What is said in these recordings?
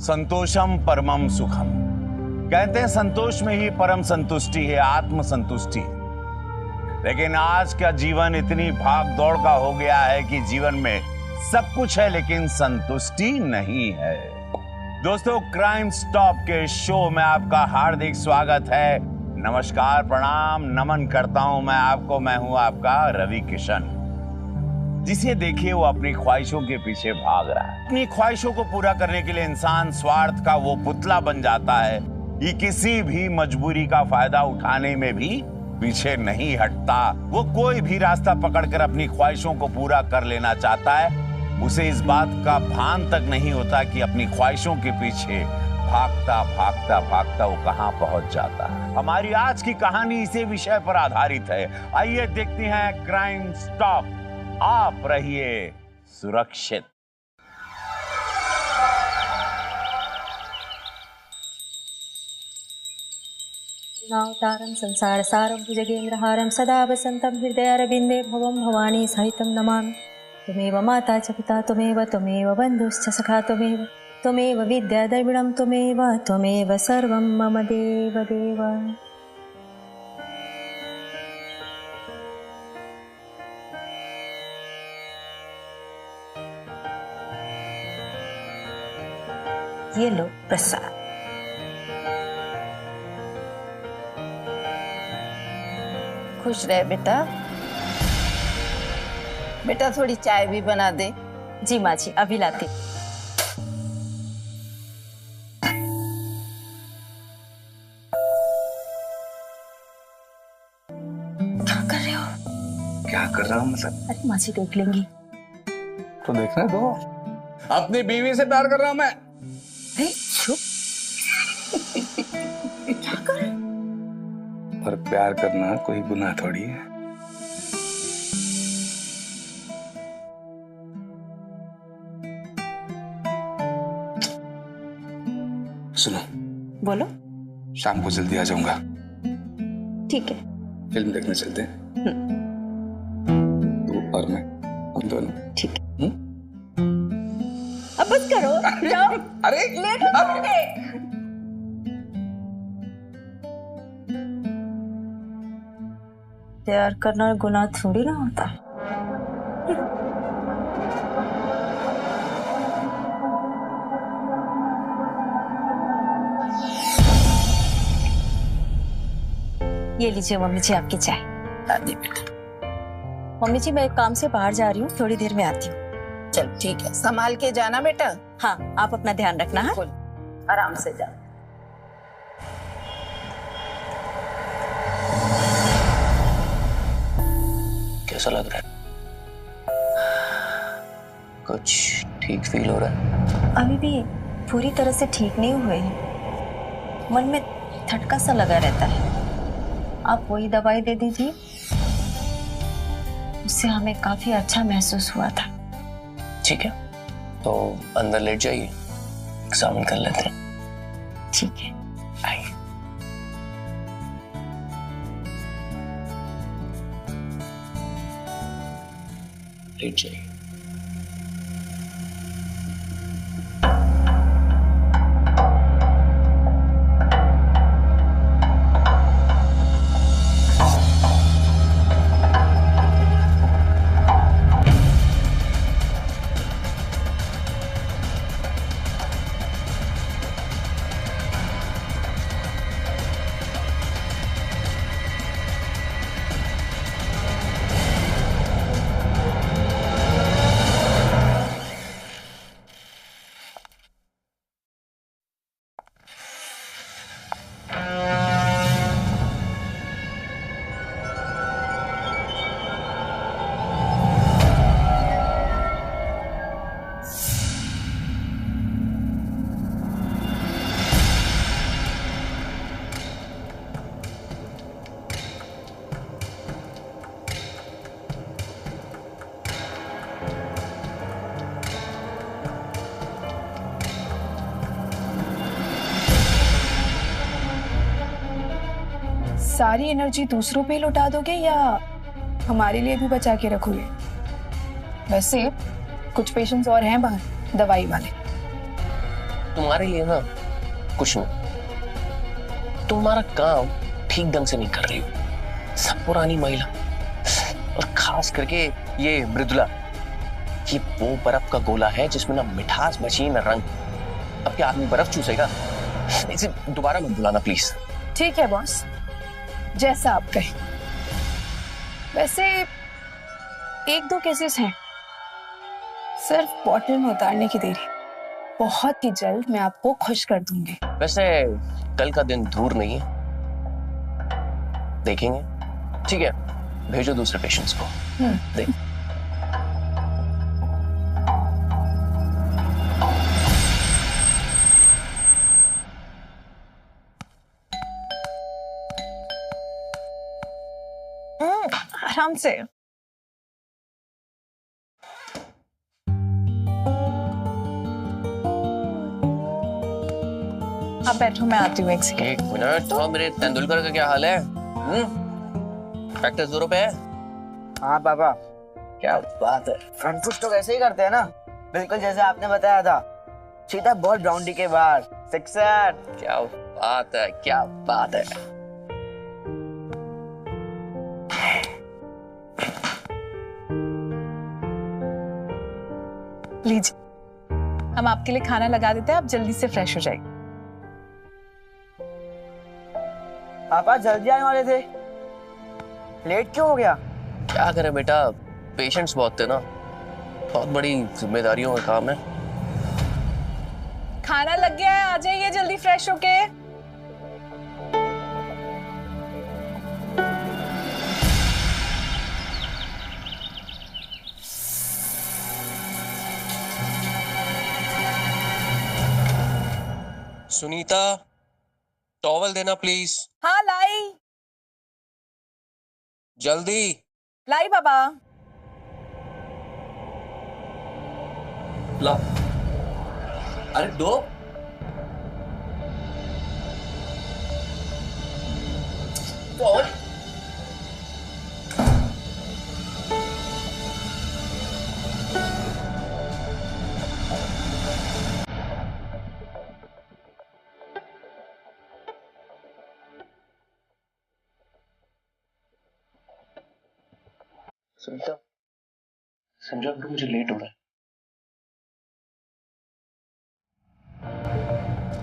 संतोषम परमम सुखम। कहते हैं संतोष में ही परम संतुष्टि है, आत्म संतुष्टि। लेकिन आज का जीवन इतनी भाग दौड़ का हो गया है कि जीवन में सब कुछ है लेकिन संतुष्टि नहीं है। दोस्तों, क्राइम स्टॉप के शो में आपका हार्दिक स्वागत है। नमस्कार, प्रणाम, नमन करता हूं मैं आपको। मैं हूं आपका रवि किशन। जिसे देखिए वो अपनी ख्वाहिशों के पीछे भाग रहा है। अपनी ख्वाहिशों को पूरा करने के लिए इंसान स्वार्थ का वो पुतला बन जाता है कि किसी भी मजबूरी का फायदा उठाने में भी पीछे नहीं हटता। वो कोई भी रास्ता पकड़कर अपनी ख्वाहिशों को पूरा कर लेना चाहता है। उसे इस बात का भान तक नहीं होता कि अपनी ख्वाहिशों के पीछे भागता भागता भागता वो कहां पहुंच जाता है। हमारी आज की कहानी इसी विषय पर आधारित है। आइए देखते हैं क्राइम स्टॉप। आप रहिए सुरक्षित। नावतारं संसार सारं भुजगेन्द्रहारं सदा वसन्तं हृदयारविन्दे भवं भवानी सहितं नमामि। त्वमेव माता च पिता त्वमेव बन्धुश्च सखा त्वमेव विद्या द्रविणं त्वमेव सर्वं मम देव देव। ये लो प्रसाद। खुश रहे बेटा। बेटा थोड़ी चाय भी बना दे। जी माँ जी, अभी लाती। क्या कर रहे हो? क्या कर रहा हूँ मतलब? अरे माँ जी देख लेंगी। तो देखना दो। अपनी बीवी से प्यार कर रहा हूँ मैं। चुप। क्या कर रहे? पर प्यार करना कोई गुनाह थोड़ी है। सुनो। बोलो। शाम को जल्दी आ जाऊंगा। ठीक है। फिल्म देखने चलते हैं। तू और मैं, हम दोनों। ठीक है। अब बस करो। जाओ। अरे लेट हो जाओगे। प्यार करना गुनाह थोड़ी ना होता। ये लीजिए मम्मी जी आपकी चाय। मम्मी जी मैं एक काम से बाहर जा रही हूँ, थोड़ी देर में आती हूँ। चल ठीक है, संभाल के जाना बेटा। हाँ, आप अपना ध्यान रखना। हाँ, आराम से जा। कैसा लग रहा है? कुछ ठीक फील हो रहा है? अभी भी पूरी तरह से ठीक नहीं हुए हैं। मन में ठटका सा लगा रहता है। आप वही दवाई दे दीजिए, उससे हमें काफी अच्छा महसूस हुआ था। ठीक है, तो अंदर लेट जाइए, एग्जामिन कर लेते हैं। ठीक है, आइए। लेट जाइए। सारी एनर्जी दूसरों पे लौटा दोगे या हमारे लिए भी बचा के रखोगे? वैसे कुछ पेशेंट्स और हैं बाहर, दवाई वाले। तुम्हारे लिए ना कुछ नहीं, तुम्हारा काम ठीक ढंग से नहीं कर रही हो। सब पुरानी महिला और खास करके ये मृदुला, ये वो बर्फ का गोला है जिसमें ना मिठास बची ना रंग। अब क्या आदमी बर्फ चूसेगा? इसे दोबारा मत बुलाना प्लीज। ठीक है बॉस, जैसा आप कहें। वैसे एक दो केसेस हैं, सिर्फ बॉटल में उतारने की देरी। बहुत ही जल्द मैं आपको खुश कर दूंगी। वैसे कल का दिन दूर नहीं है, देखेंगे। ठीक है, भेजो दूसरे पेशेंट्स को। देख आराम से। आप बैठो, मैं आती हूँ एक सेकंड। एक मिनट। और मेरे तेंदुलकर का क्या हाल है? फैक्टर जोरों पे है? हाँ पापा, क्या बात है। फ्रंट पुश तो वैसे ही करते हैं ना, बिल्कुल जैसे आपने बताया था। सीधा बॉल बाउंड्री के बाहर, सिक्सर। क्या बात है, क्या बात है। लीजिए, हम आपके लिए खाना लगा देते हैं, आप जल्दी से फ्रेश हो जाइए। पापा जल्दी आने वाले थे, लेट क्यों हो गया? क्या करे बेटा, पेशेंट्स बहुत थे ना, बहुत बड़ी जिम्मेदारियों का काम है। खाना लग गया है, आ जाइए जल्दी फ्रेश होके। सुनीता, टॉवल देना प्लीज। हाँ लाई जल्दी। लाई बाबा। ला। अरे दो। टॉवल। सुनीता, समझा करो मुझे लेट हो रहा है।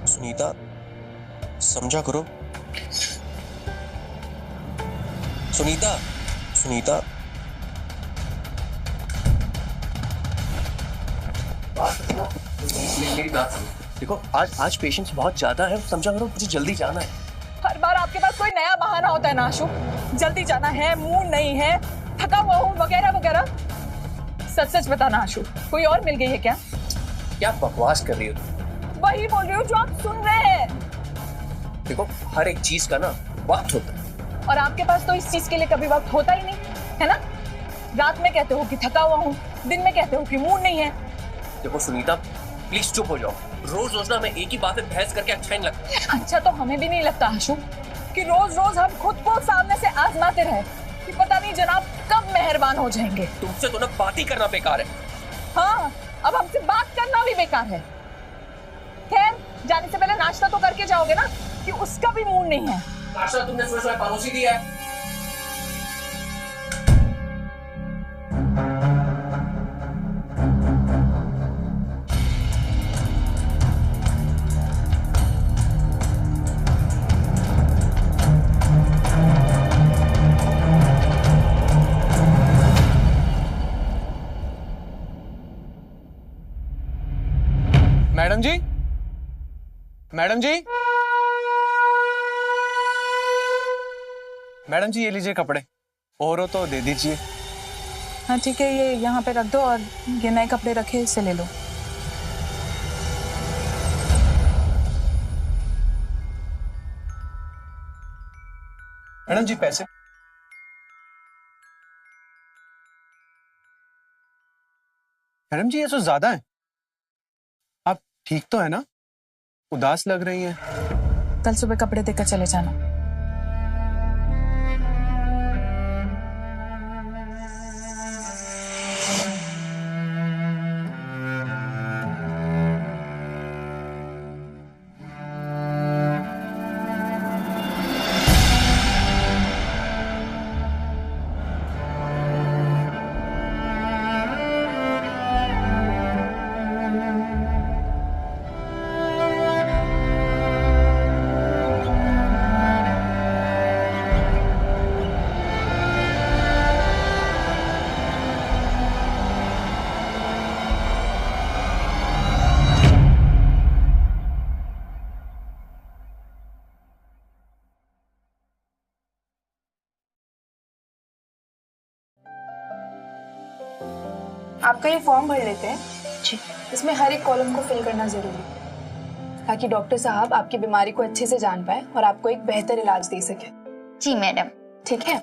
सुनीता, समझा करो। सुनीता, सुनीता। देखो आज पेशेंट्स बहुत ज्यादा है, समझा करो, मुझे जल्दी जाना है। हर बार आपके पास कोई नया बहाना होता है ना आशु। जल्दी जाना है, मूड नहीं है, थका हुआ हूँ, वगैरह वगैरह। सच सच बताना आशु, कोई और मिल गई है क्या? क्या बकवास कर रही हो? वही बोल रही हूँ जो आप सुन रहे हैं। देखो हर एक चीज का ना वक्त होता है, और आपके पास तो इस चीज के लिए कभी वक्त होता ही नहीं है ना। रात में कहते हो कि थका हुआ हूँ, दिन में कहते हो कि मूड नहीं है। देखो सुनीता, प्लीज चुप हो जाओ। रोज रोज ना मैं एक ही बात पे बहस करके अच्छा नहीं लगता। अच्छा तो हमें भी नहीं लगता आशु कि रोज रोज हम खुद को सामने से आजमाते रहे कि पता नहीं जनाब कब मेहरबान हो जाएंगे। तुमसे तो ना बात ही करना बेकार है। हाँ, अब हमसे बात करना भी बेकार है। खैर, जाने से पहले नाश्ता तो करके जाओगे ना, कि उसका भी मूड नहीं है। नाश्ता तुमने सुबह परोसी दिया है। मैडम जी, मैडम जी, मैडम जी, ये लीजिए कपड़े, और हो तो दे दीजिए। हाँ ठीक है, ये यहाँ पे रख दो, और ये नए कपड़े रखे इससे ले लो। मैडम जी पैसे। मैडम जी ये तो ज्यादा है। आप ठीक तो है ना? उदास लग रही हैं। कल सुबह कपड़े देकर चले जाना। आपका ये फॉर्म भर लेते हैं। जी। इसमें हर एक कॉलम को फिल करना जरूरी है ताकि डॉक्टर साहब आपकी बीमारी को अच्छे से जान पाए और आपको एक बेहतर इलाज दे सके। जी मैडम। ठीक है,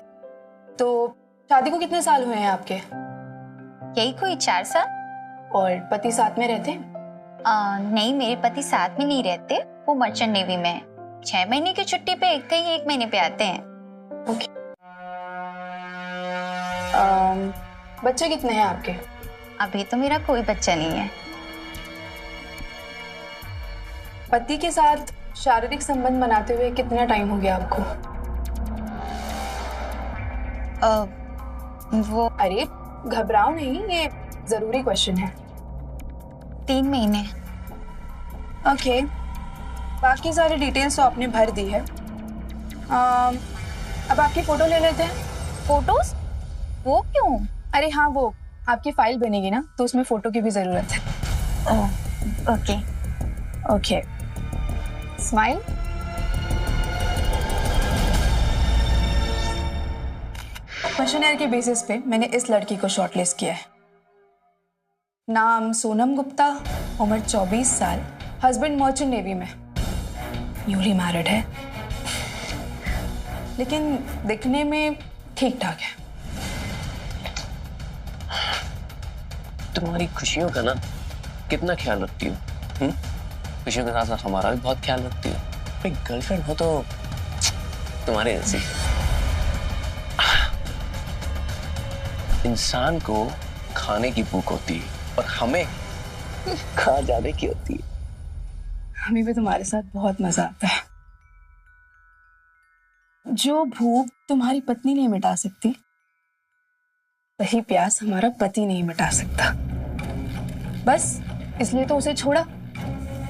तो शादी को कितने साल हुए हैं आपके? यही कोई 4 साल। और पति साथ में रहते हैं? नहीं, मेरे पति साथ में नहीं रहते, वो मर्चेंट नेवी में है। 6 महीने की छुट्टी पे कहीं 1 महीने पे आते हैं। ओके। बच्चे कितने हैं आपके? अभी तो मेरा कोई बच्चा नहीं है। पति के साथ शारीरिक संबंध बनाते हुए कितना टाइम हो गया आपको? वो अरे घबराओ नहीं, ये जरूरी क्वेश्चन है। 3 महीने। ओके, बाकी सारी डिटेल्स तो आपने भर दी है। अब आपकी फोटो ले लेते हैं। फोटोज? वो क्यों? अरे हाँ, वो आपकी फाइल बनेगी ना, तो उसमें फोटो की भी जरूरत है। ओके। Okay, smile. क्वेश्चनर के बेसिस पे मैंने इस लड़की को शॉर्टलिस्ट किया है। नाम सोनम गुप्ता, उम्र 24 साल, हस्बैंड मर्चेंट नेवी में, न्यूली मैरिड है, लेकिन दिखने में ठीक ठाक है। तुम्हारी खुशियों का ना कितना ख्याल रखती हो? खुशियों के साथ साथ हमारा भी बहुत ख्याल रखती हो। भाई गर्लफ्रेंड हो तो तुम्हारे जैसी। इंसान को खाने की भूख होती है और हमें खा जाने की होती है। हमें भी तुम्हारे साथ बहुत मजा आता है। जो भूख तुम्हारी पत्नी नहीं मिटा सकती, वही प्यास हमारा पति नहीं मिटा सकता। बस इसलिए तो उसे छोड़ा,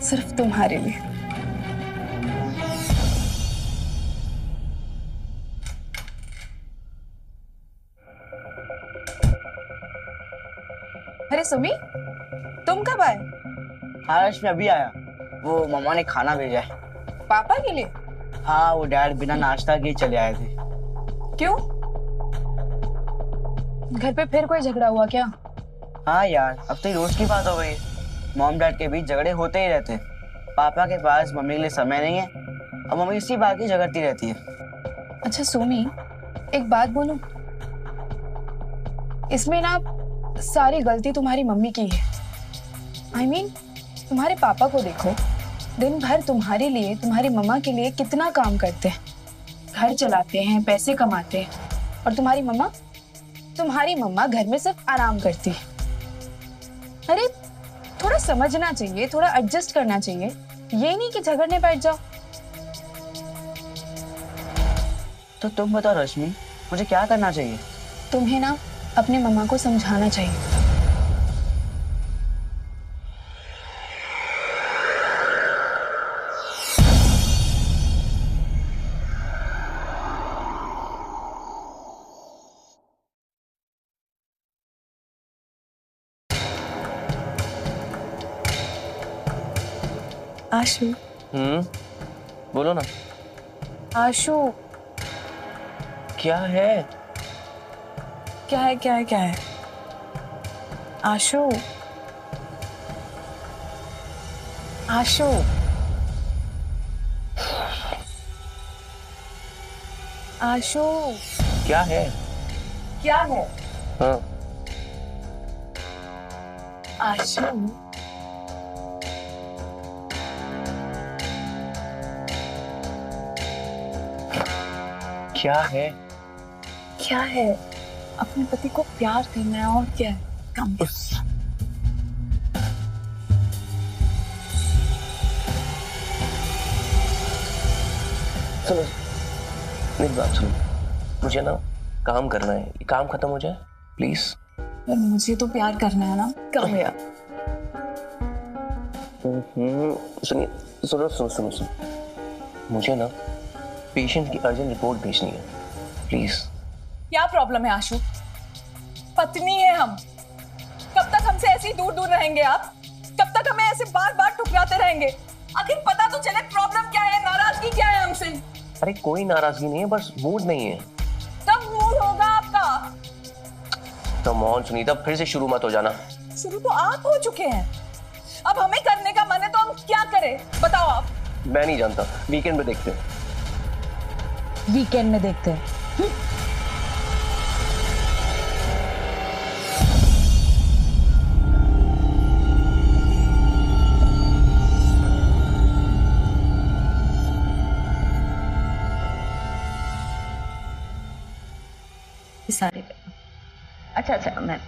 सिर्फ तुम्हारे लिए। अरे सुमी, तुम कब आए? हाँ रश्मि, अभी आया। वो मम्मा ने खाना भेजा है। पापा के लिए? हाँ, वो डैड बिना नाश्ता के चले आए थे। क्यों? घर पे फिर कोई झगड़ा हुआ क्या? हाँ यार, अब तो ये रोज की बात हो गई है। मॉम डैड के बीच झगड़े होते ही रहते हैं। पापा के पास मम्मी के लिए समय नहीं है और मम्मी इसी बात की झगड़ती रहती है। अच्छा सुमी, एक बात बोलूं? इसमें ना सारी गलती तुम्हारी मम्मी की है। I mean, तुम्हारे पापा को देखो, दिन भर तुम्हारे लिए, तुम्हारी मम्मा के लिए कितना काम करते हैं, घर चलाते हैं, पैसे कमाते हैं। और तुम्हारी मम्मा घर में सिर्फ आराम करती है। अरे थोड़ा समझना चाहिए, थोड़ा एडजस्ट करना चाहिए, ये नहीं कि झगड़ने बैठ जाओ। तो तुम बताओ रश्मि, मुझे क्या करना चाहिए? तुम्हें ना अपने मम्मा को समझाना चाहिए। आशु। बोलो ना। आशु। क्या है? क्या है? आशु। आशु। आशु। क्या है? हाँ। आशु। क्या है? अपने पति को प्यार करना है, और क्या है? काम। सुनो, मेरी बात सुनो। मुझे ना काम करना है, ये काम खत्म हो जाए प्लीज। पर मुझे तो प्यार करना है ना। कम है। सुनिए, सुनो। मुझे ना पेशेंट की अर्जेंट रिपोर्ट भेजनी है, प्लीज। क्या प्रॉब्लम है आशु? पत्नी है हम। कब तक हमसे ऐसे ही दूर दूर रहेंगे आप? कब तक हमें ऐसे बार बार ठुकराते रहेंगे? आखिर पता तो चले प्रॉब्लम क्या है, नाराजगी क्या है हमसे? अरे कोई नाराजगी नहीं है, बस मूड नहीं है। कब मूड होगा आपका? कम ऑन सुनीता, फिर से शुरू मत हो जाना। शुरू तो आप हो चुके हैं, अब हमें करने का मन है तो हम क्या करें बताओ आप। मैं नहीं जानता, वीकेंड में देखते हैं। वीकेंड में देखते हैं। सारे अच्छा अच्छा मैं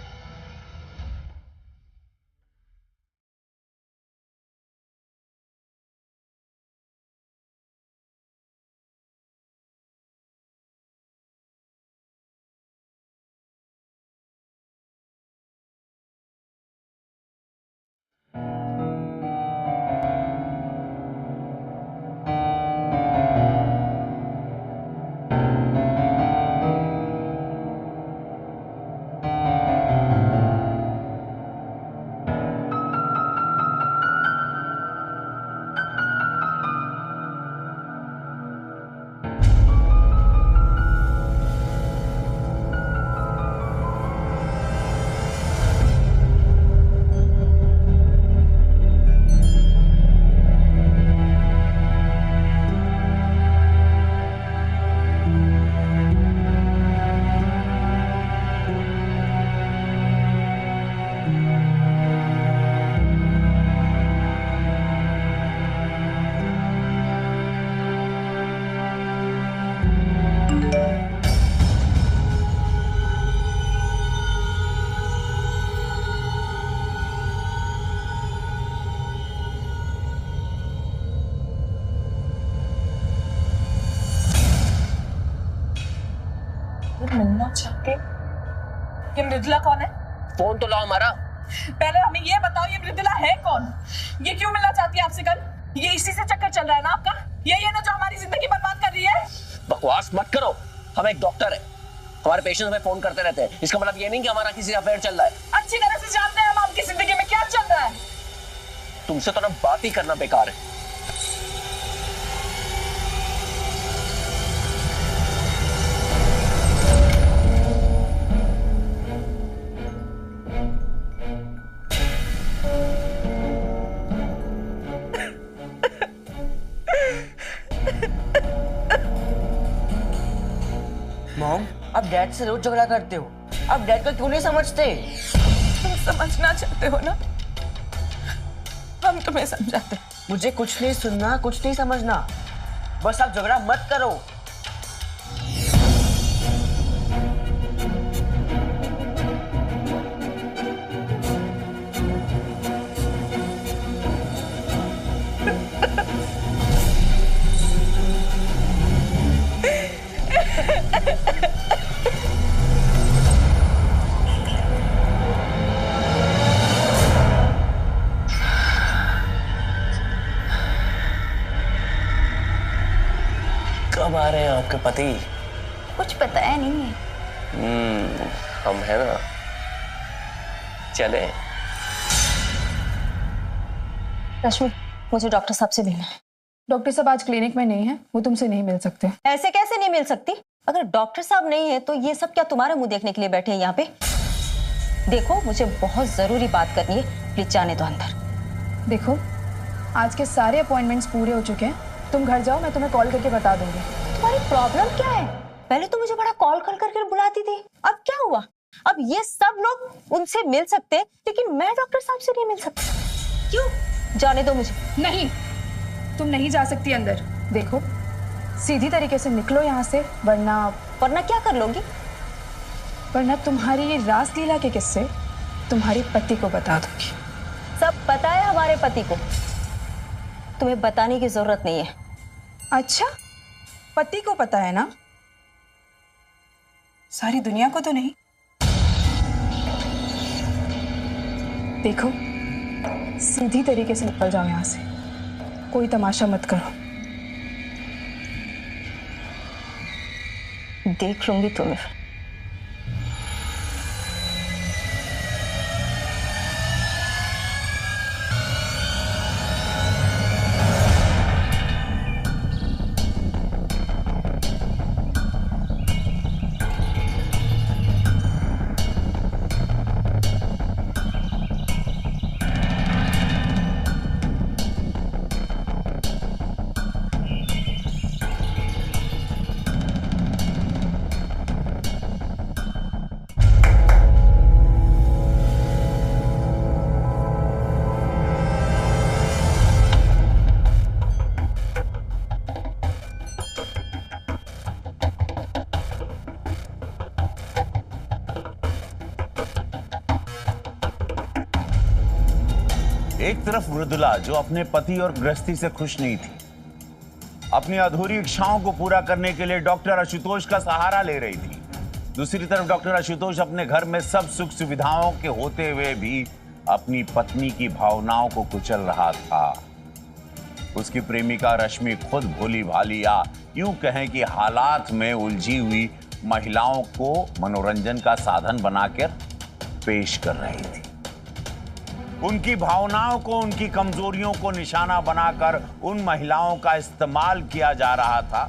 मिलना चाहते? ये मृदुला कौन है? फोन तो लाओ हमारा। पहले हमें ये बताओ ये मृदुला है कौन? ये क्यों मिलना चाहती है आपसे कल? ये इसी से चक्कर चल रहा है ना आपका? यही है ना जो हमारी जिंदगी बर्बाद कर रही है? बकवास मत करो, हम एक डॉक्टर है, हमारे पेशेंट्स हमें फोन करते रहते हैं। इसका मतलब ये नहीं कि हमारा किसी अफेयर चल रहा है। अच्छी तरह से जानते हैं हम आपकी जिंदगी में क्या चल रहा है। तुमसे तो ना बात ही करना बेकार है। मॉम, आप डैड से रोज झगड़ा करते हो, आप डैड का क्यों नहीं समझते? तुम समझना चाहते हो ना, हम तुम्हें समझाते। मुझे कुछ नहीं सुनना, कुछ नहीं समझना, बस आप झगड़ा मत करो। कब आ रहे हैं आपके पति? कुछ पता है नहीं है। हम है ना, चले। रश्मि, मुझे डॉक्टर साहब से मिलना है। डॉक्टर साहब आज क्लिनिक में नहीं है, वो तुमसे नहीं मिल सकते। ऐसे कैसे नहीं मिल सकती? अगर डॉक्टर साहब नहीं है तो ये सब क्या तुम्हारा मुंह देखने के लिए बैठे हैं यहाँ पे? देखो, मुझे बहुत जरूरी बात करनी है, प्लीज जाने दो अंदर। देखो, आज के सारे अपॉइंटमेंट्स पूरे हो चुके हैं, तुम घर जाओ, मैं तुम्हें कॉल करके बता दूंगी। तुम्हारी प्रॉब्लम क्या है? पहले तो मुझे बड़ा कॉल कर करके बुलाती थी, अब क्या हुआ? अब ये सब लोग उनसे मिल सकते हैं लेकिन मैं डॉक्टर साहब से नहीं मिल सकती, क्यों? जाने दो मुझे। नहीं, तुम नहीं जा सकती अंदर। देखो, सीधी तरीके से निकलो यहाँ से, वरना क्या कर लोगी? वरना तुम्हारी ये रासलीला के किस्से तुम्हारे पति को बता दूंगी। सब पता है हमारे पति को, तुम्हें बताने की जरूरत नहीं है। अच्छा, पति को पता है ना, सारी दुनिया को तो नहीं। देखो, सीधी तरीके से निकल जाओ यहाँ से, कोई तमाशा मत करो। देख लूंगी तुम्हें। एक तरफ मृदुला जो अपने पति और गृहस्थी से खुश नहीं थी, अपनी अधूरी इच्छाओं को पूरा करने के लिए डॉक्टर आशुतोष का सहारा ले रही थी। दूसरी तरफ डॉक्टर आशुतोष अपने घर में सब सुख सुविधाओं के होते हुए भी अपनी पत्नी की भावनाओं को कुचल रहा था। उसकी प्रेमिका रश्मि खुद भोली भाली या यूं कहें कि हालात में उलझी हुई महिलाओं को मनोरंजन का साधन बनाकर पेश कर रही थी। उनकी भावनाओं को, उनकी कमजोरियों को निशाना बनाकर उन महिलाओं का इस्तेमाल किया जा रहा था।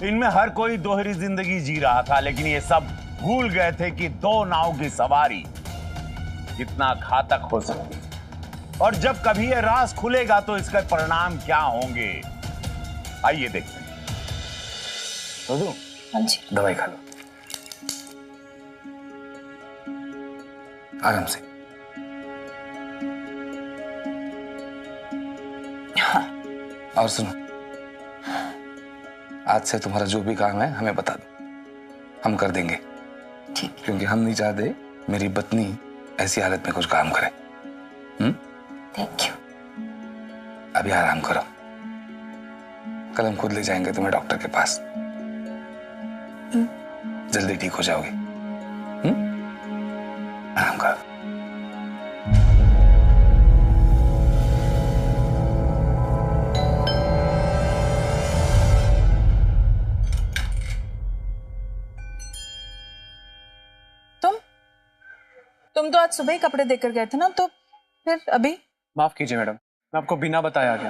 इनमें हर कोई दोहरी जिंदगी जी रहा था, लेकिन ये सब भूल गए थे कि दो नाव की सवारी कितना घातक हो सकती है और जब कभी ये राज खुलेगा तो इसका परिणाम क्या होंगे, आइए देखते हैं। तो दो हाँ जी। दवाई खा लो आराम से। हाँ। और सुनो, आज से तुम्हारा जो भी काम है हमें बता दो, हम कर देंगे। ठीक। क्योंकि हम नहीं चाहते मेरी पत्नी ऐसी हालत में कुछ काम करे। Thank you. अभी आराम करो, कल हम खुद ले जाएंगे तुम्हें डॉक्टर के पास। जल्दी ठीक हो जाओगी। आराम करो। तुम तो आज सुबह ही कपड़े देकर गए थे ना, तो फिर अभी? माफ कीजिए मैडम, मैं आपको बिना बताया आ गया।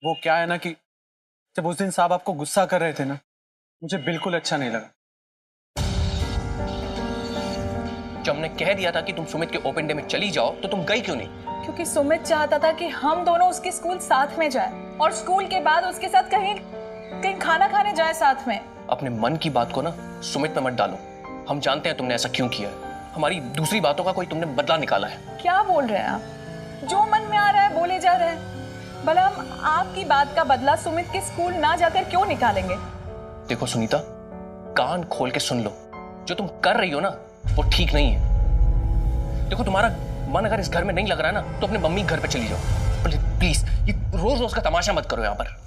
वो क्या है ना कि जब उस दिन साहब आपको गुस्सा कर रहे थे ना, मुझे बिल्कुल अच्छा नहीं लगा। जब हमने कह दिया था कि तुम सुमित के ओपन डे में चली जाओ तो तुम गई क्यों नहीं? क्योंकि सुमित चाहता था कि हम दोनों उसके स्कूल साथ में जाएं और स्कूल के बाद उसके साथ कहीं कहीं खाना खाने जाए साथ में। अपने मन की बात को ना सुमित पे मत डालो। हम जानते हैं तुमने ऐसा क्यों किया है। हमारी दूसरी बातों का कोई तुमने बदला निकाला है। क्या बोल रहे हैं आप? जो मन में आ रहा है बोले जा रहे हैं। भला हम आपकी बात का बदला सुमित के स्कूल ना जाकर क्यों निकालेंगे? देखो सुनीता, कान खोल के सुन लो, जो तुम कर रही हो ना वो ठीक नहीं है। देखो तुम्हारा मन अगर इस घर में नहीं लग रहा है ना तो अपने मम्मी के घर पे चली जाओ प्लीज। ये रोज रोज का तमाशा मत करो यहाँ पर।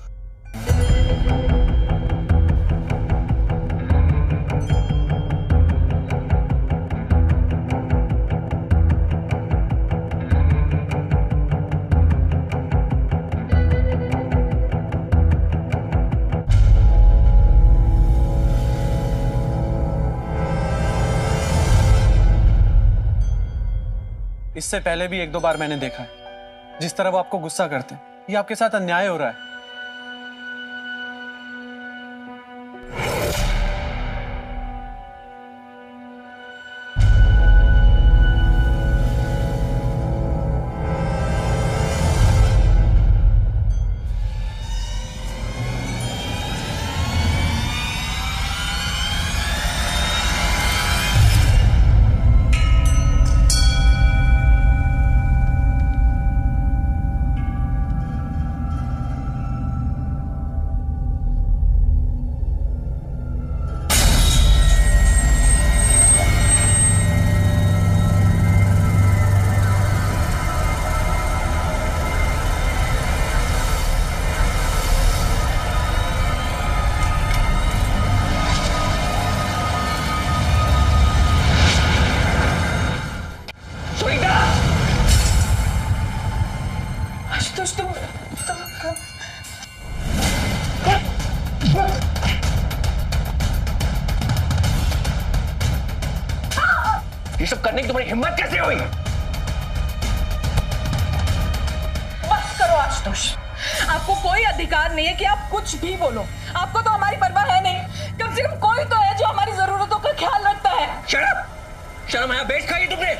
इससे पहले भी एक दो बार मैंने देखा है जिस तरह वो आपको गुस्सा करते हैं। ये आपके साथ अन्याय हो रहा है। ये सब करने की तुम्हारी हिम्मत कैसे हुई? बस करो आशुतोष, आपको कोई अधिकार नहीं है कि आप कुछ भी बोलो। आपको तो हमारी परवाह है नहीं। कम से कम कोई तो है जो हमारी जरूरतों का ख्याल रखता है। शर्म आया? बेच खाई तुमने?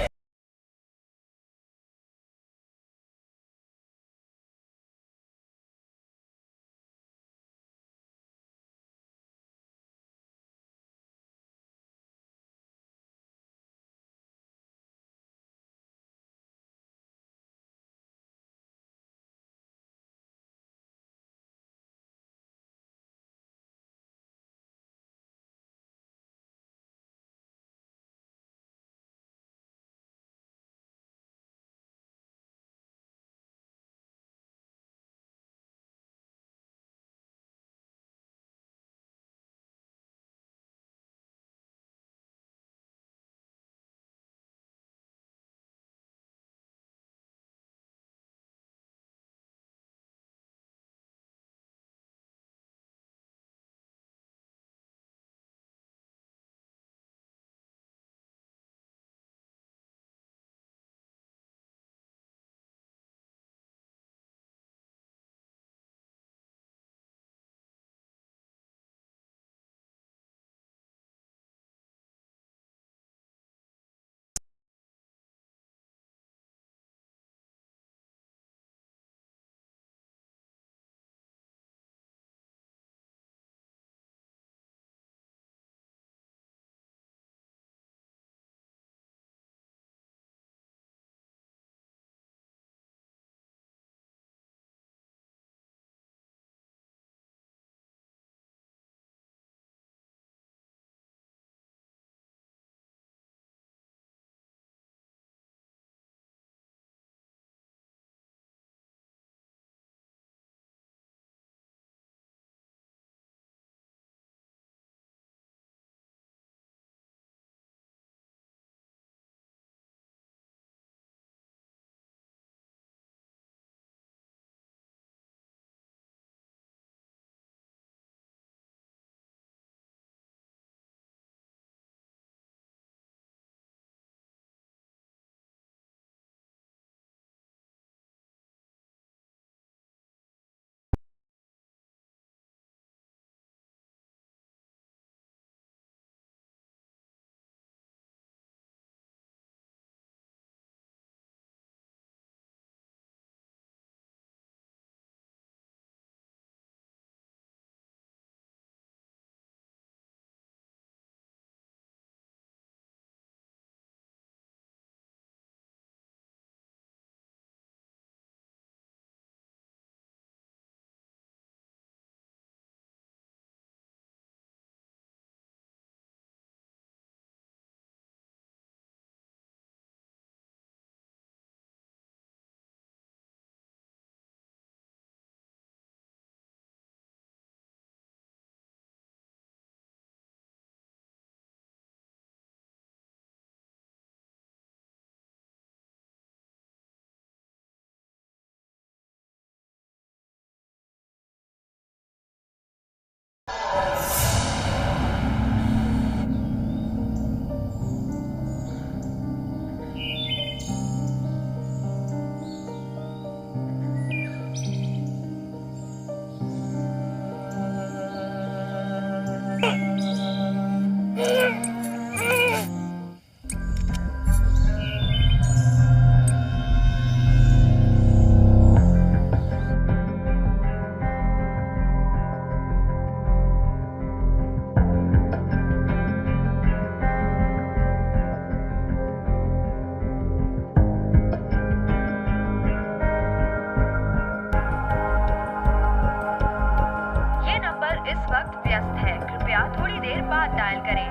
व्यस्त है, कृपया थोड़ी देर बाद डायल करें।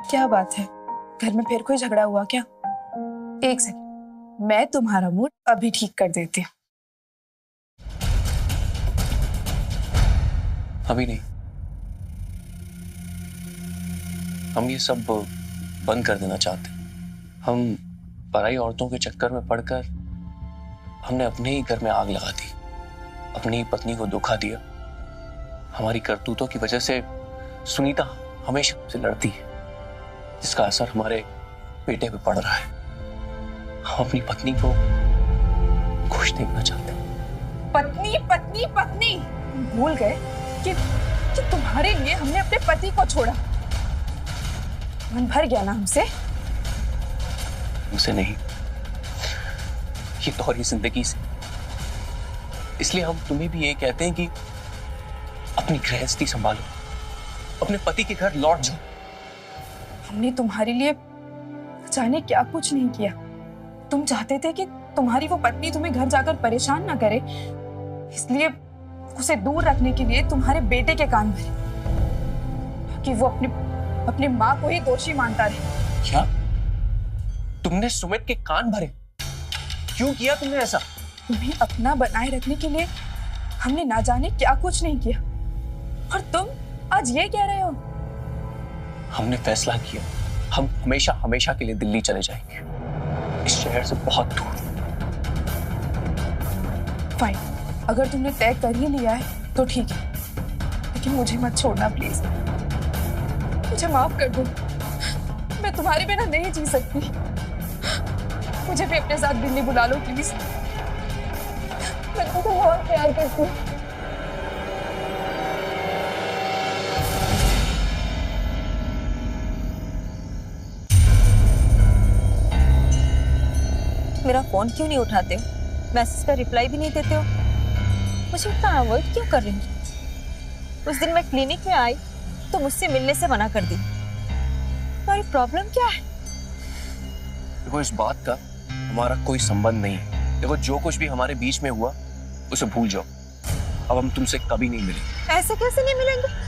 क्या बात है, घर में फिर कोई झगड़ा हुआ क्या? एक सेकंड, मैं तुम्हारा मूड अभी ठीक कर देती हूँ। अभी नहीं, हम ये सब बंद कर देना चाहते हैं। हम पराई औरतों के चक्कर में पड़कर हमने अपने ही घर में आग लगा दी, अपनी पत्नी को धोखा दिया। हमारी करतूतों की वजह से सुनीता हमेशा हमसे लड़ती है, जिसका असर हमारे बेटे पे पड़ रहा है। हम अपनी पत्नी को खुश देखना चाहते हैं। पत्नी पत्नी पत्नी, भूल गए कि तुम्हारे लिए हमने अपने पति को छोड़ा। मन भर गया ना हमसे? हमसे नहीं, ये दोहरी जिंदगी से। इसलिए हम तुम्हें भी ये कहते हैं कि अपनी गृहस्थी संभालो, अपने पति के घर लौट जाओ। हमने तुम्हारे लिए जाने क्या कुछ नहीं किया। तुम चाहते थे कि तुम्हारी वो पत्नी तुम्हें घर जाकर परेशान ना करे, इसलिए उसे दूर रखने के लिए तुम्हारे बेटे के कान भरे कि वो अपनी माँ को ही दोषी मानता रहे। क्या तुमने सुमित के कान भरे? क्यों किया तुमने ऐसा? तुम्हें अपना बनाए रखने के लिए हमने ना जाने क्या कुछ नहीं किया, और तुम आज ये कह रहे हो? हमने फैसला किया, हम हमेशा हमेशा के लिए दिल्ली चले जाएंगे, इस शहर से बहुत दूर। फाइन, अगर तुमने तय कर ही लिया है तो ठीक है, लेकिन मुझे मत छोड़ना प्लीज। मुझे माफ कर दो, मैं तुम्हारे बिना नहीं जी सकती। मुझे भी अपने साथ दिल्ली बुला लो प्लीज। मैं तुमको बहुत प्यार करती हूँ। मेरा फोन क्यों नहीं उठाते हो? मैसेज का रिप्लाई भी नहीं देते हो। मुझे इतना अवॉइड क्यों कर रही हो? उस दिन मैं क्लिनिक में आई तो मुझसे मिलने से मना कर दी। तुम्हारी प्रॉब्लम क्या है? देखो, इस बात का हमारा कोई संबंध नहीं है। देखो, जो कुछ भी हमारे बीच में हुआ उसे भूल जाओ। अब हम तुमसे कभी नहीं मिलेंगे। ऐसे कैसे नहीं मिलेंगे?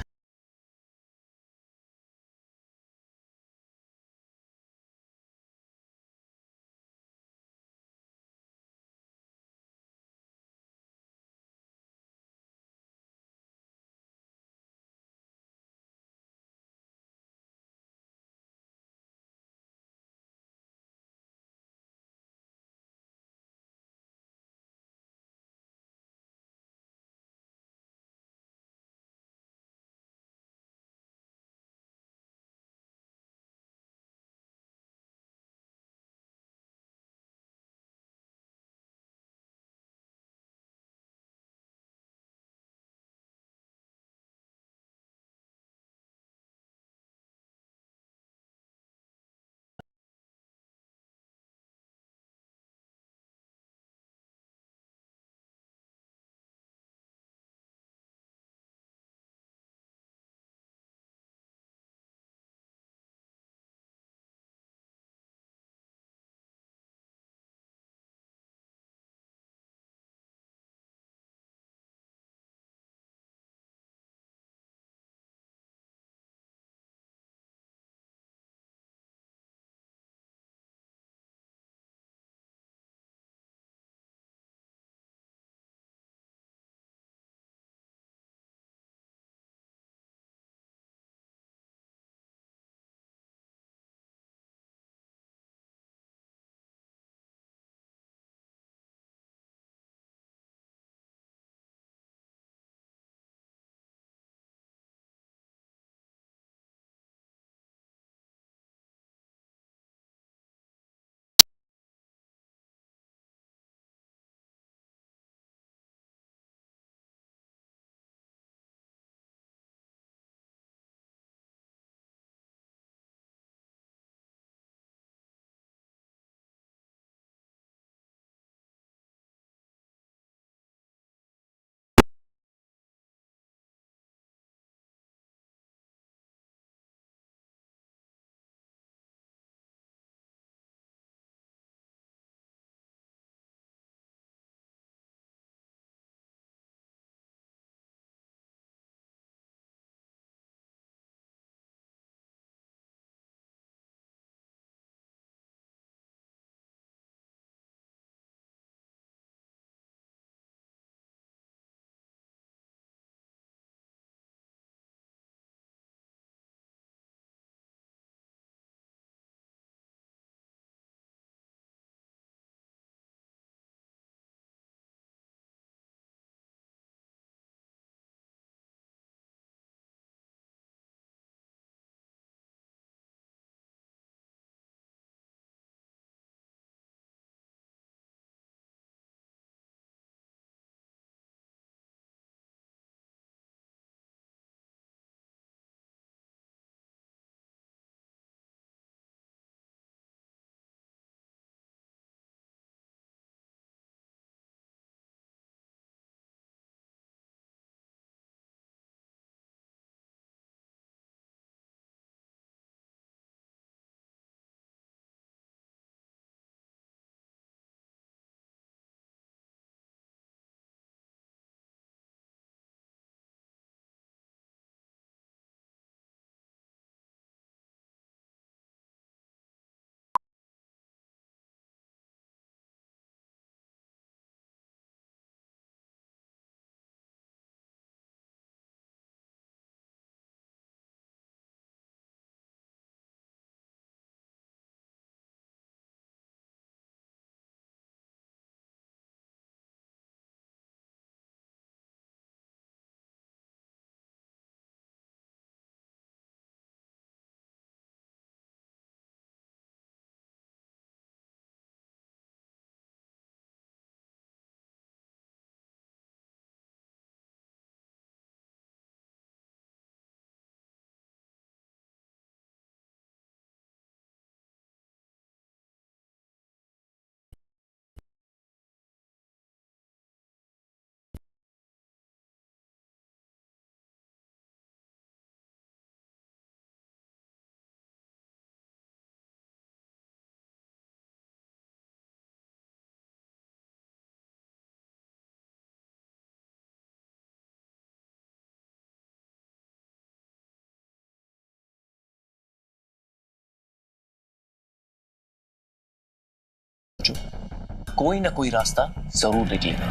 कोई ना कोई रास्ता जरूर निकलेगा।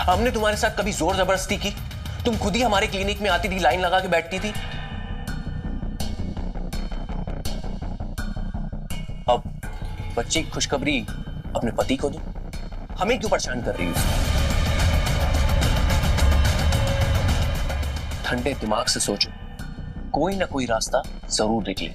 हमने तुम्हारे साथ कभी जोर जबरदस्ती की? तुम खुद ही हमारे क्लिनिक में आती थी, लाइन लगा के बैठती थी। अब बच्चे की खुशखबरी अपने पति को दो, हमें क्यों परेशान कर रही हो? ठंडे दिमाग से सोचो, कोई ना कोई रास्ता जरूर निकले।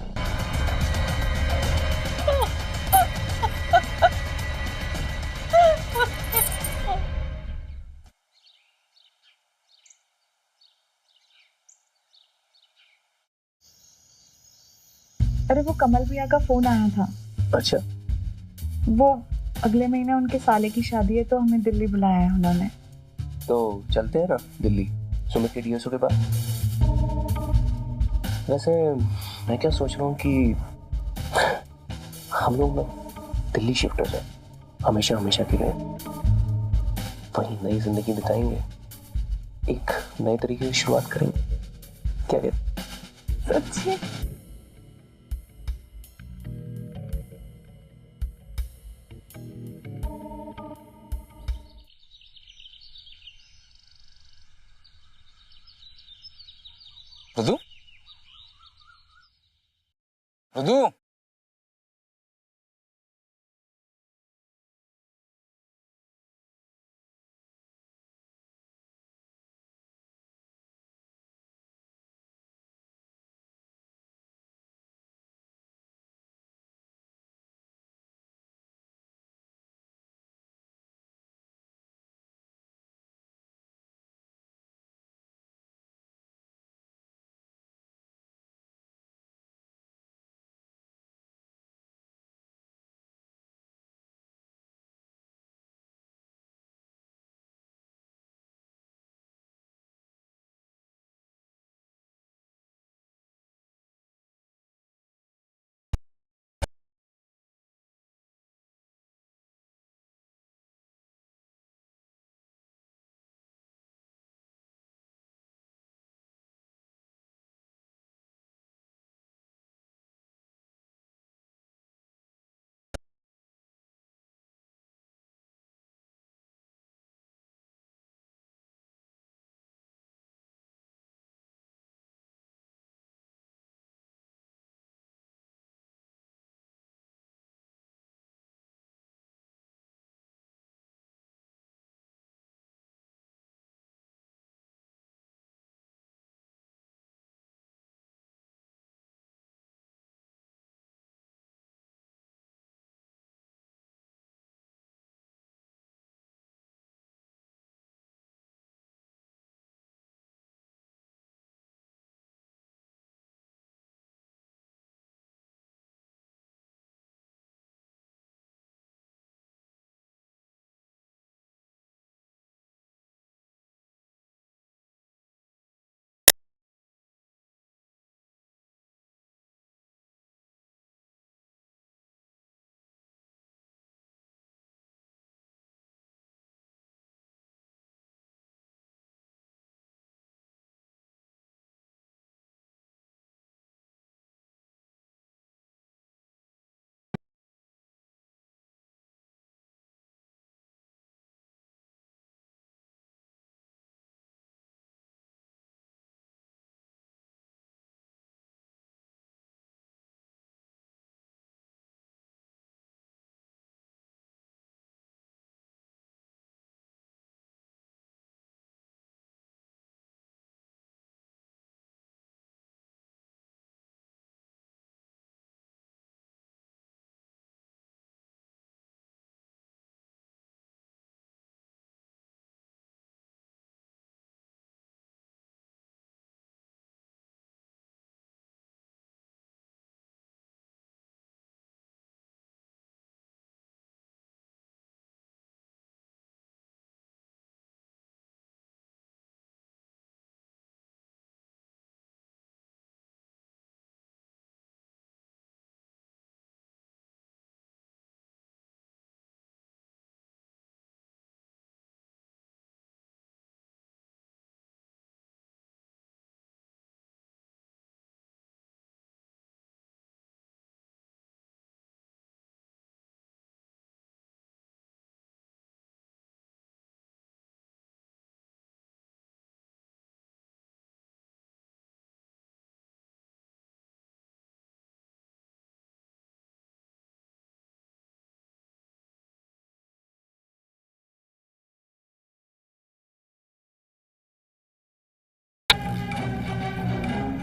अरे वो कमल भैया का फोन आया था। अच्छा, वो अगले महीने उनके साले की शादी है तो हमें दिल्ली बुलाया है उन्होंने। तो चलते हैं ना दिल्ली, सुमित के डीएसओ के पास। वैसे मैं क्या सोच रहा हूँ कि हम लोग ना दिल्ली शिफ्ट हो जाए, हमेशा हमेशा के लिए वहीं नई जिंदगी बिताएंगे, एक नए तरीके की शुरुआत करेंगे। क्या कहते? सच्ची? रुदू, रुदू।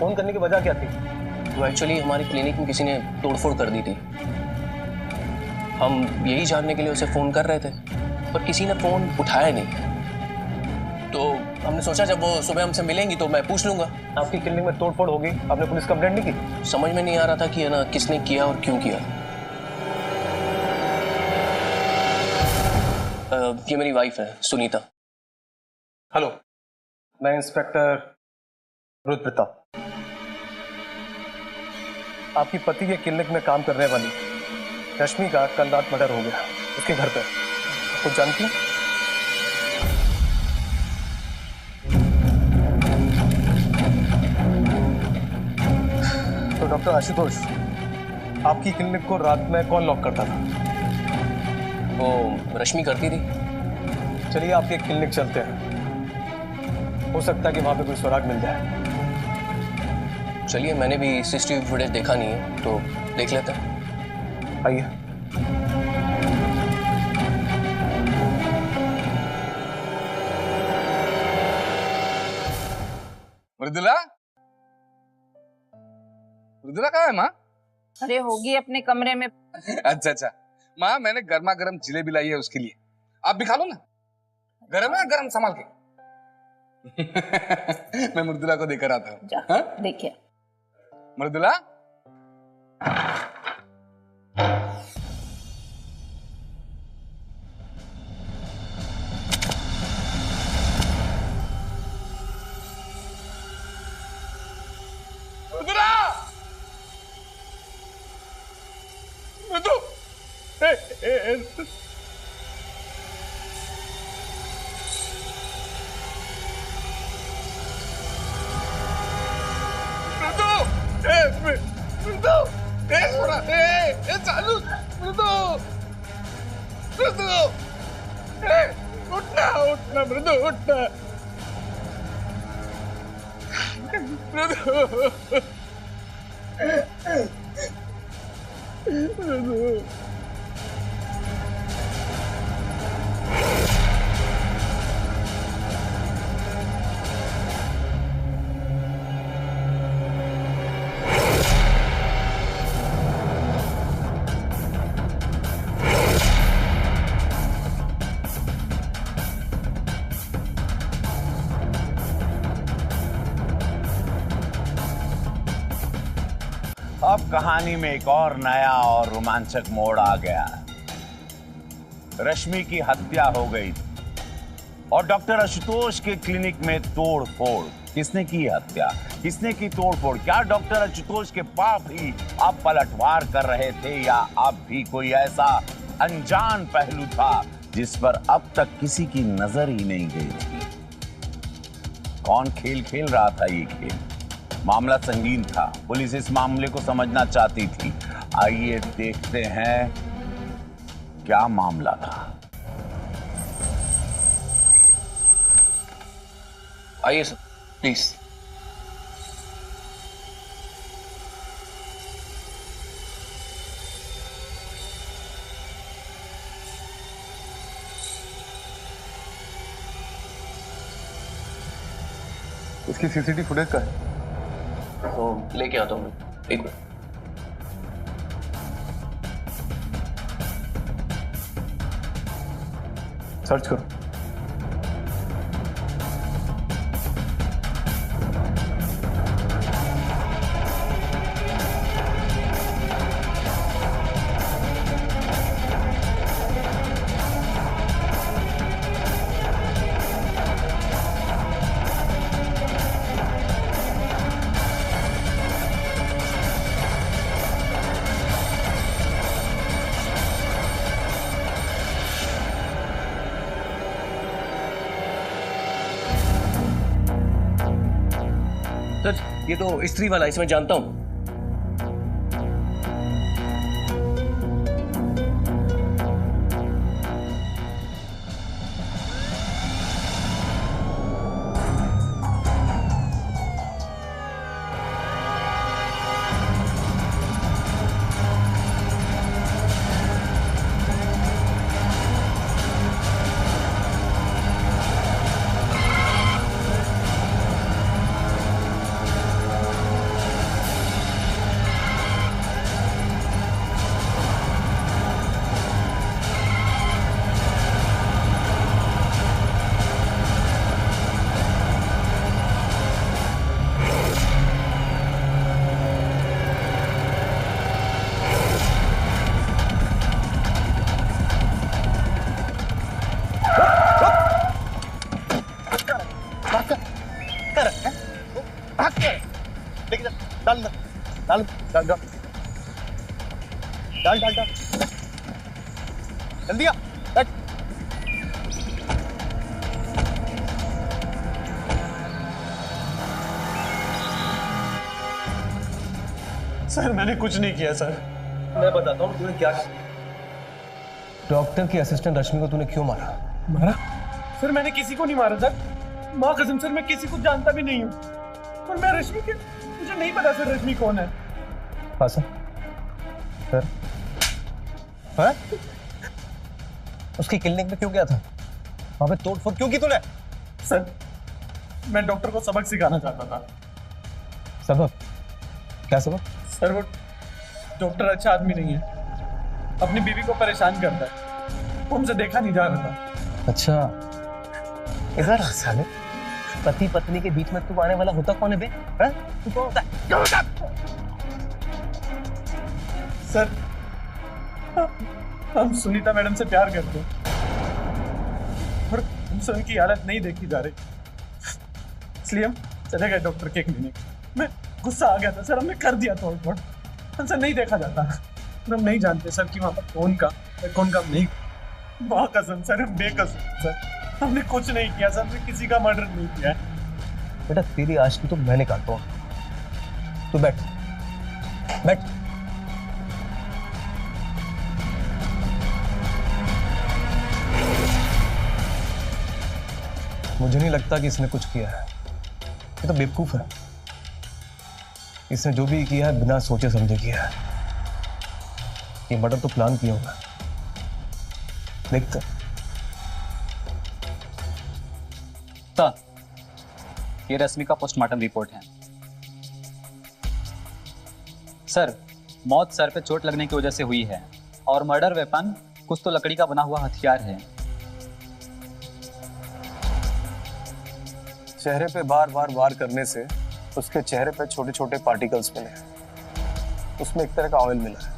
फोन करने की वजह क्या थी? तो एक्चुअली हमारी क्लिनिक में किसी ने तोड़फोड़ कर दी थी। हम यही जानने के लिए उसे फोन कर रहे थे, पर किसी ने फोन उठाया नहीं। तो हमने सोचा जब वो सुबह हमसे मिलेंगी तो मैं पूछ लूंगा। आपकी क्लिनिक में तोड़फोड़ हो गई, आपने पुलिस कंप्लेंट नहीं की? समझ में नहीं आ रहा था कि है ना किसने किया और क्यों किया। ये मेरी वाइफ है सुनीता। हेलो, मैं इंस्पेक्टर रुद्रप्रताप। आपकी पति के क्लिनिक में काम करने वाली रश्मि का कल रात मर्डर हो गया, उसके घर पे। कुछ जानती हैं? तो डॉक्टर आशुतोष, आपकी क्लिनिक को रात में कौन लॉक करता था? वो रश्मि करती थी। चलिए आपके क्लिनिक चलते हैं, हो सकता है कि वहां पे कोई सुराग मिल जाए। चलिए, मैंने भी सीसीटीवी फुटेज देखा नहीं है तो देख लेते हैं। आइए। मृदुला, मृदुला कहाँ है माँ? अरे होगी अपने कमरे में। अच्छा अच्छा माँ, मैंने गर्मा गर्म जिलेबी लाई है उसके लिए, आप भी खा लो ना। गरम है, गरम संभाल के। मैं मृदुला को देकर आता हूँ। देखिए मृदुला, मृदुला, मृदु, चालू मृदु, उठना उठना मृदु, उठना मृदु, मृदु। अब कहानी में एक और नया और रोमांचक मोड़ आ गया। रश्मि की हत्या हो गई और डॉक्टर आशुतोष के क्लिनिक में तोड़-फोड़। किसने की हत्या, किसने की तोड़-फोड़? क्या डॉक्टर आशुतोष के पाप ही अब पलटवार कर रहे थे, या अब भी कोई ऐसा अनजान पहलू था जिस पर अब तक किसी की नजर ही नहीं गई थी? कौन खेल खेल रहा था ये खेल? मामला संगीन था, पुलिस इस मामले को समझना चाहती थी। आइए देखते हैं क्या मामला था। आइए सर, प्लीज। इसकी सीसीटीवी फुटेज का है? तो लेके आता हूँ मैं, एक मिनट। सर्च करो। सर, ये तो स्त्री वाला, इसमें जानता हूँ। डाल डाल डाल डाल डाल जल्दी आ बैठ। सर मैंने कुछ नहीं किया सर। मैं बताता हूँ तूने क्या किया। डॉक्टर की असिस्टेंट रश्मि को तूने क्यों मारा? मारा? सर मैंने किसी को नहीं मारा सर। माँ कसम सर मैं किसी को जानता भी नहीं हूँ। और मैं रश्मि के मुझे नहीं पता सर रश्मि कौन है। हाँ सर। सर हाँ? उसकी क्लिनिक में क्यों गया था? वहां पे तोड़फोड़ क्यों की तूने? सर मैं डॉक्टर को सबक सिखाना चाहता था। सबक? क्या सबक? सर वो डॉक्टर अच्छा आदमी नहीं है, अपनी बीवी को परेशान करता है, वो हमसे देखा नहीं जा रहा था। अच्छा इधर साले पति पत्नी के बीच में तू आने वाला होता कौन है बे? हाँ? तू कौन होता है? क्या होता है? सर हम सुनीता मैडम से प्यार करते हैं और हमसे उनकी हालत नहीं देखी जा रही, इसलिए हम चले गए डॉक्टर के क्लिनिक। मैं गुस्सा आ गया था सर, हमने कर दिया था और हमसे नहीं देखा जाता। हम नहीं जानते सर कि वहाँ पर कौन काम नहीं। वाह कसम सर हम बेकसूर सर, हमने कुछ नहीं किया सर, हमने किसी का मर्डर नहीं किया है। बेटा तेरी आशिकी तो मैं निकालता हूँ। तू बैठ बैठ। मुझे नहीं लगता कि इसने कुछ किया है, ये तो बेवकूफ है। इसने जो भी किया है बिना सोचे समझे किया है। ये मर्डर तो प्लान किया होगा। देखते ये रश्मि का पोस्टमार्टम रिपोर्ट है। सर मौत सर पे चोट लगने की वजह से हुई है और मर्डर वेपन कुछ तो लकड़ी का बना हुआ हथियार है। चेहरे पे बार बार वार करने से उसके चेहरे पे छोटे छोटे पार्टिकल्स मिले हैं। उसमें एक तरह का ऑयल मिला है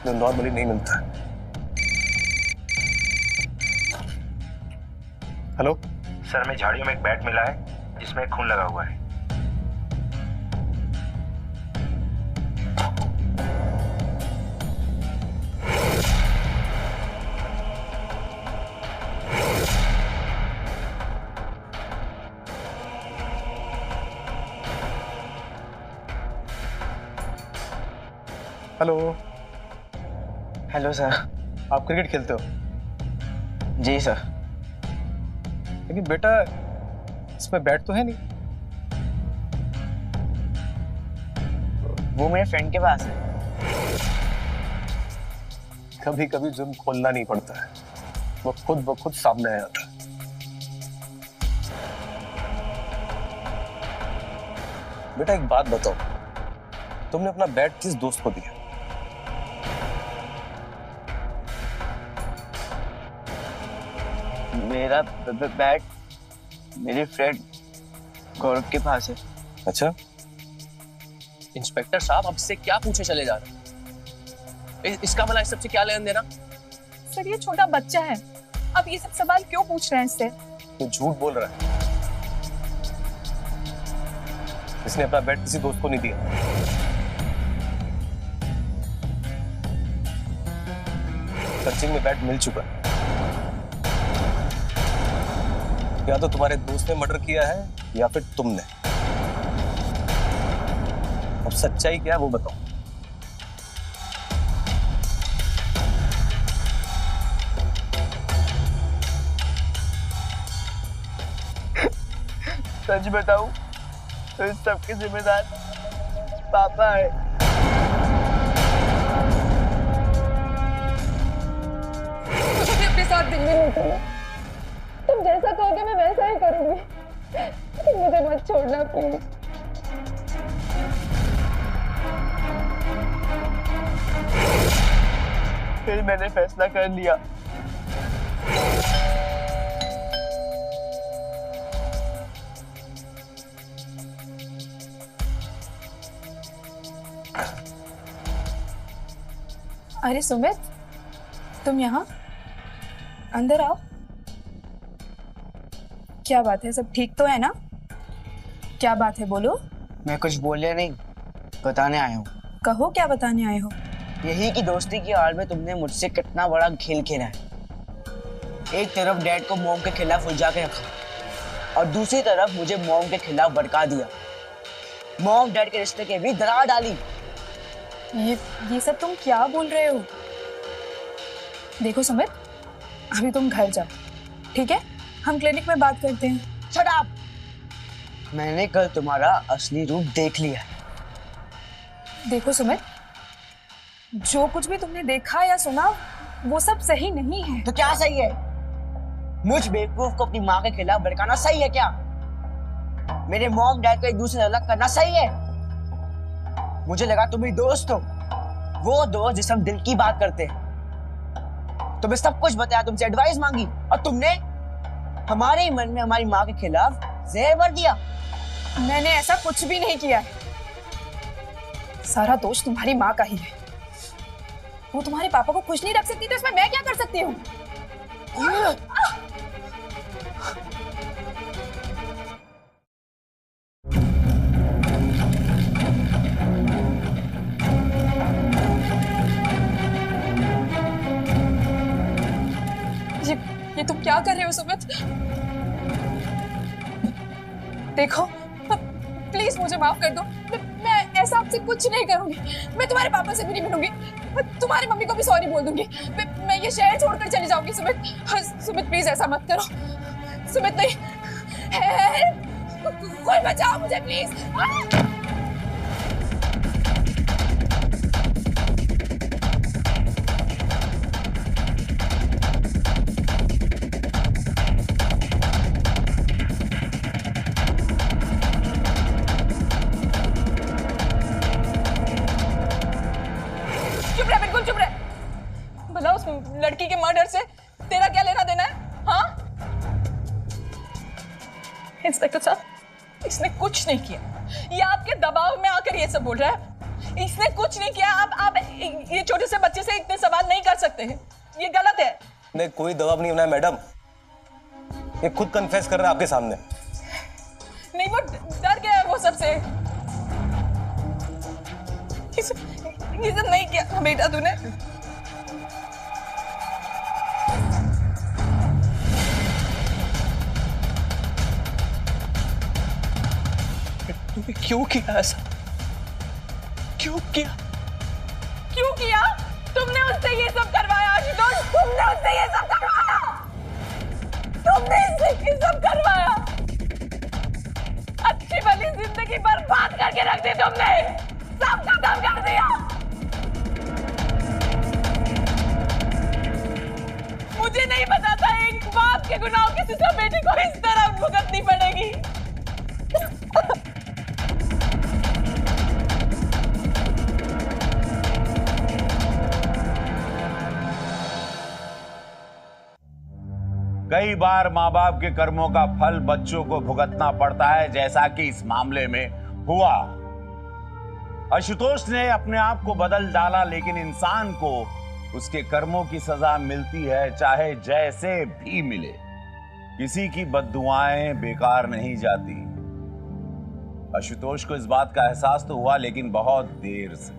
जो नॉर्मली नहीं मिलता है। हेलो सर मैं झाड़ियों में एक बैट मिला है जिसमें खून लगा हुआ है। Hello hello sir. आप क्रिकेट खेलते हो? जी सर। लेकिन बेटा इसमें बैट तो है नहीं। वो मेरे फ्रेंड के पास है। कभी कभी जुर्म खोलना नहीं पड़ता है, वो खुद ब खुद सामने आ जाता है। बेटा एक बात बताओ, तुमने अपना बैट किस दोस्त को दिया? मेरा बैट मेरे फ्रेंड गौरव के पास है। अच्छा इंस्पेक्टर साहब अब से क्या पूछे चले जा रहे हैं? इसका भला इस सबसे क्या लेन देना? सर ये छोटा बच्चा है, आप ये सब सवाल क्यों पूछ रहे हैं इससे? ये झूठ बोल रहा है। इसने अपना बैट किसी दोस्त को नहीं दिया। सर्चिंग में बैट मिल चुका है। या तो तुम्हारे दोस्त ने मर्डर किया है या फिर तुमने। अब सच्चाई क्या है वो बताओ। सच बताऊं तो इस सबके जिम्मेदार पापा है। मुझे अपने साथ दिन में नहीं करना। तुम जैसा कहोगे मैं वैसा ही करूंगी। मुझे मत छोड़ना प्लीज। फिर मैंने फैसला कर लिया। अरे सुमित, तुम यहाँ? अंदर आओ। क्या बात है, सब ठीक तो है ना? क्या बात है बोलो। मैं कुछ बोलिया नहीं, बताने आया हूँ। कहो, क्या बताने आए हो? यही कि दोस्ती की आड़ में तुमने मुझसे कितना बड़ा खेल खेला है। एक तरफ डैड को मॉम के खिलाफ उलझा के रखा और दूसरी तरफ मुझे मॉम के खिलाफ भड़का दिया। मॉम डैड के रिश्ते के भी दरार डाली। ये सब तुम क्या बोल रहे हो? देखो सुमित, अभी तुम घर जाओ, ठीक है? हम क्लिनिक में बात करते हैं। Shut up! मैंने कल तुम्हारा असली रूप देख लिया। देखो सुमित, जो कुछ भी तुमने देखा या सुना वो सब सही नहीं है। तो क्या सही है? मुझ बेवकूफ को अपनी माँ के खिलाफ भड़काना सही है क्या? मेरे मॉम डैड को एक दूसरे से अलग करना सही है? मुझे लगा तुम ही दोस्त हो, वो दोस्त जिससे हम दिल की बात करते हैं। तुम्हें सब कुछ बताया, तुमसे एडवाइस मांगी और तुमने हमारे ही मन में हमारी माँ के खिलाफ जहर भर दिया। मैंने ऐसा कुछ भी नहीं किया है। सारा दोष तुम्हारी माँ का ही है। वो तुम्हारे पापा को खुश नहीं रख सकती तो इसमें मैं क्या कर सकती हूँ? ये तुम क्या कर रहे हो सुमित? देखो, प्लीज मुझे माफ कर दो। मैं ऐसा आपसे कुछ नहीं करूंगी। मैं तुम्हारे पापा से भी नहीं मिलूंगी। तुम्हारी मम्मी को भी सॉरी बोल दूंगी। मैं ये शहर छोड़कर चली जाऊंगी सुमित। सुमित प्लीज ऐसा मत करो। सुमित नहीं, कोई बचाओ मुझे प्लीज। लड़की के मर्डर से तेरा क्या लेना देना है? हाँ? इंस्पेक्टर साहब, इसने कुछ नहीं किया। ये आपके दबाव में आकर ये सब बोल रहा है। इसने कुछ नहीं किया। आप ये छोटे से बच्चे से इतने सवाल नहीं कर सकते हैं। ये गलत है। नहीं, कोई दबाव नहीं बनाया मैडम। ये खुद कन्फेस कर रहा है आपके सामने। नहीं, वो डर गया है वो सबसे। ये सब नहीं किया बेटा तूने। तूने क्यों किया ऐसा? क्यों किया? क्यों किया? तुमने उससे ये सब करवाया आशुतोष। तुमने उससे ये सब करवाया। तुमने इससे ये सब करवाया। अच्छी भली जिंदगी बर्बाद करके रख दी तुमने। सब खत्म कर दिया। मुझे नहीं पता था एक बाप के गुनाहों की सजा बेटी को इस तरह भुगतनी पड़ेगी। कई बार माँ बाप के कर्मों का फल बच्चों को भुगतना पड़ता है, जैसा कि इस मामले में हुआ। आशुतोष ने अपने आप को बदल डाला, लेकिन इंसान को उसके कर्मों की सजा मिलती है, चाहे जैसे भी मिले। किसी की बद्दुआएं बेकार नहीं जाती। आशुतोष को इस बात का एहसास तो हुआ, लेकिन बहुत देर से।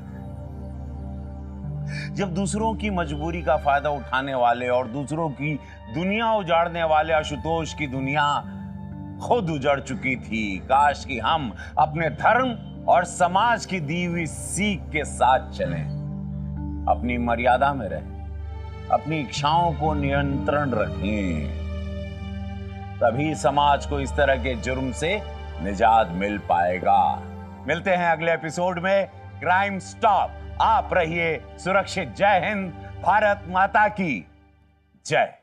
जब दूसरों की मजबूरी का फायदा उठाने वाले और दूसरों की दुनिया उजाड़ने वाले आशुतोष की दुनिया खुद उजड़ चुकी थी। काश कि हम अपने धर्म और समाज की दी हुई सीख के साथ चलें, अपनी मर्यादा में रहें, अपनी इच्छाओं को नियंत्रण रखें, तभी समाज को इस तरह के जुर्म से निजात मिल पाएगा। मिलते हैं अगले एपिसोड में क्राइम स्टॉप। आप रहिए सुरक्षित। जय हिंद, भारत माता की जय।